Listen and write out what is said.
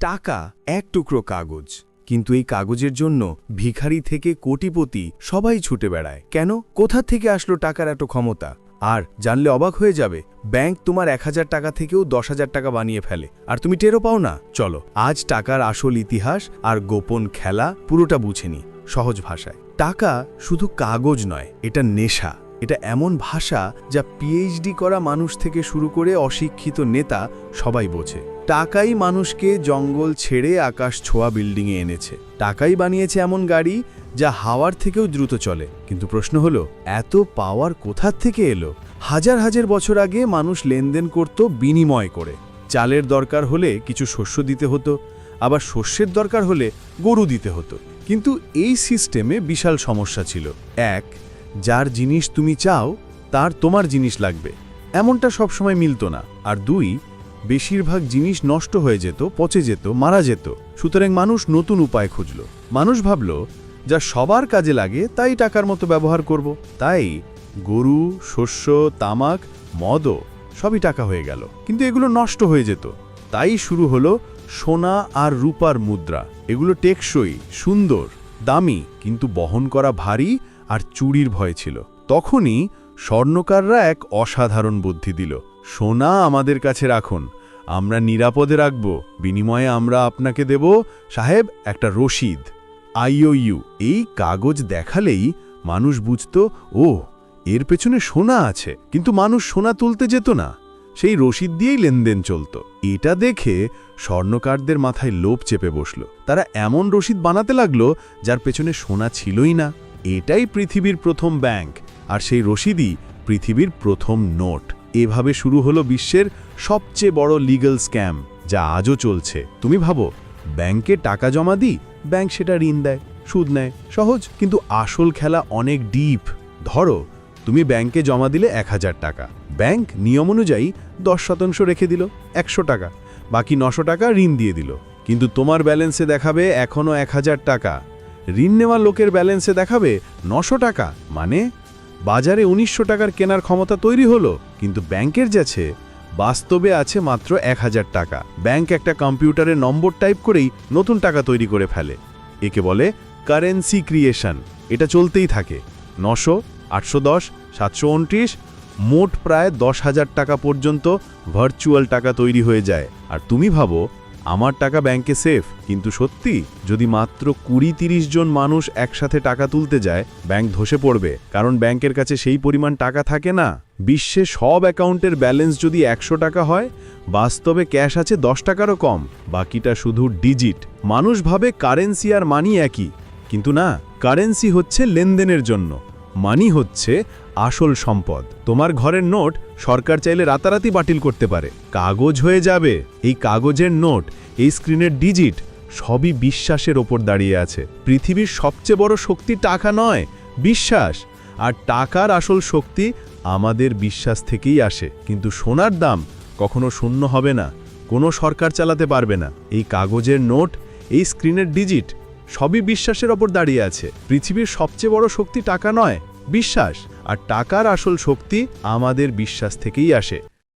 টাকা এক টুকরো কাগজ, কিন্তু এই কাগজের জন্য ভিখারি থেকে কোটিপতি সবাই ছুটে বেড়ায়। কেন? কোথা থেকে আসলো টাকার এত ক্ষমতা? আর জানলে অবাক হয়ে যাবে, ব্যাংক তোমার 1000 টাকা থেকেও 10,000 টাকা বানিয়ে ফেলে, আর তুমি টেরও পাও না। চলো আজ টাকার আসল ইতিহাস আর গোপন খেলা পুরোটা বুঝে নি সহজ ভাষায়। টাকা শুধু কাগজ নয়, এটা নেশা। এটা এমন ভাষা যা পিএইচডি করা মানুষ থেকে শুরু করে অশিক্ষিত নেতা সবাই বোঝে। টাকাই মানুষকে জঙ্গল ছেড়ে আকাশ ছোঁয়া বিল্ডিংয়ে এনেছে। টাকাই বানিয়েছে এমন গাড়ি যা হাওয়ার থেকেও দ্রুত চলে। কিন্তু প্রশ্ন হলো, এত পাওয়ার কোথা থেকে এলো? হাজার হাজার বছর আগে মানুষ লেনদেন করত বিনিময় করে। চালের দরকার হলে কিছু শস্য দিতে হতো, আবার শস্যের দরকার হলে গরু দিতে হতো। কিন্তু এই সিস্টেমে বিশাল সমস্যা ছিল। এক, যার জিনিস তুমি চাও তার তোমার জিনিস লাগবে, এমনটা সবসময় মিলত না। আর দুই, বেশিরভাগ জিনিস নষ্ট হয়ে যেত, পচে যেত, মারা যেত। সুতরাং মানুষ নতুন উপায় খুঁজল। মানুষ ভাবল, যা সবার কাজে লাগে তাই টাকার মতো ব্যবহার করব। তাই গরু, শস্য, তামাক, মদও সবই টাকা হয়ে গেল। কিন্তু এগুলো নষ্ট হয়ে যেত। তাই শুরু হলো সোনা আর রূপার মুদ্রা। এগুলো টেকসই, সুন্দর, দামি, কিন্তু বহন করা ভারী আর চুরির ভয় ছিল। তখনই স্বর্ণকাররা এক অসাধারণ বুদ্ধি দিল। সোনা আমাদের কাছে রাখুন, আমরা নিরাপদে রাখব, বিনিময়ে আমরা আপনাকে দেব সাহেব একটা রসিদ, IOU। এই কাগজ দেখালেই মানুষ বুঝত, ও এর পেছনে সোনা আছে। কিন্তু মানুষ সোনা তুলতে যেত না, সেই রসিদ দিয়েই লেনদেন চলত। এটা দেখে স্বর্ণকারদের মাথায় লোভ চেপে বসল। তারা এমন রসিদ বানাতে লাগলো যার পেছনে সোনা ছিলই না। এটাই পৃথিবীর প্রথম ব্যাংক, আর সেই রসিদই পৃথিবীর প্রথম নোট। এভাবে শুরু হলো বিশ্বের সবচেয়ে বড় লিগ্যাল স্ক্যাম, যা আজও চলছে। তুমি ভাবো, ব্যাংকে টাকা জমা দিই, ব্যাংক সেটা ঋণ দেয়, সুদ নেয়, সহজ। কিন্তু আসল খেলা অনেক ডিপ। ধরো তুমি ব্যাংকে জমা দিলে 1000 টাকা, ব্যাংক নিয়ম অনুযায়ী 10% রেখে দিল, 100 টাকা। বাকি 900 টাকা ঋণ দিয়ে দিল। কিন্তু তোমার ব্যালেন্সে দেখাবে এখনও 1000 টাকা, ঋণ নেওয়া লোকের ব্যালেন্সে দেখাবে 900 টাকা। মানে বাজারে 1900 টাকার কেনার ক্ষমতা তৈরি হলো, কিন্তু ব্যাংকের যাচ্ছে বাস্তবে আছে মাত্র 1000 টাকা। ব্যাংক একটা কম্পিউটারে নম্বর টাইপ করেই নতুন টাকা তৈরি করে ফেলে। একে বলে কারেন্সি ক্রিয়েশন। এটা চলতেই থাকে। 900, 810, 729, মোট প্রায় 10,000 টাকা পর্যন্ত ভার্চুয়াল টাকা তৈরি হয়ে যায়। আর তুমি ভাবো, আমার টাকা ব্যাংকে সেফ। কিন্তু সত্যি, যদি মাত্র 20-30 জন মানুষ একসাথে টাকা তুলতে যায়, ব্যাংক ধসে পড়বে। কারণ ব্যাংকের কাছে সেই পরিমাণ টাকা থাকে না। বিশ্বে সব অ্যাকাউন্টের ব্যালেন্স যদি 100 টাকা হয়, বাস্তবে ক্যাশ আছে 10 টাকারও কম, বাকিটা শুধু ডিজিট। মানুষ ভাবে কারেন্সি আর মানি একই, কিন্তু না। কারেন্সি হচ্ছে লেনদেনের জন্য, মানি হচ্ছে আসল সম্পদ। তোমার ঘরের নোট সরকার চাইলে রাতারাতি বাতিল করতে পারে, কাগজ হয়ে যাবে। এই কাগজের নোট, এই স্ক্রিনের ডিজিট, সবই বিশ্বাসের ওপর দাঁড়িয়ে আছে। পৃথিবীর সবচেয়ে বড় শক্তি টাকা নয়, বিশ্বাস। আর টাকার আসল শক্তি আমাদের বিশ্বাস থেকেই আসে। কিন্তু সোনার দাম কখনো শূন্য হবে না, কোনো সরকার চালাতে পারবে না। এই কাগজের নোট, এই স্ক্রিনের ডিজিট, সবই বিশ্বাসের ওপর দাঁড়িয়ে আছে। পৃথিবীর সবচেয়ে বড় শক্তি টাকা নয়, বিশ্বাস। আর টাকার আসল শক্তি আমাদের বিশ্বাস থেকেই আসে।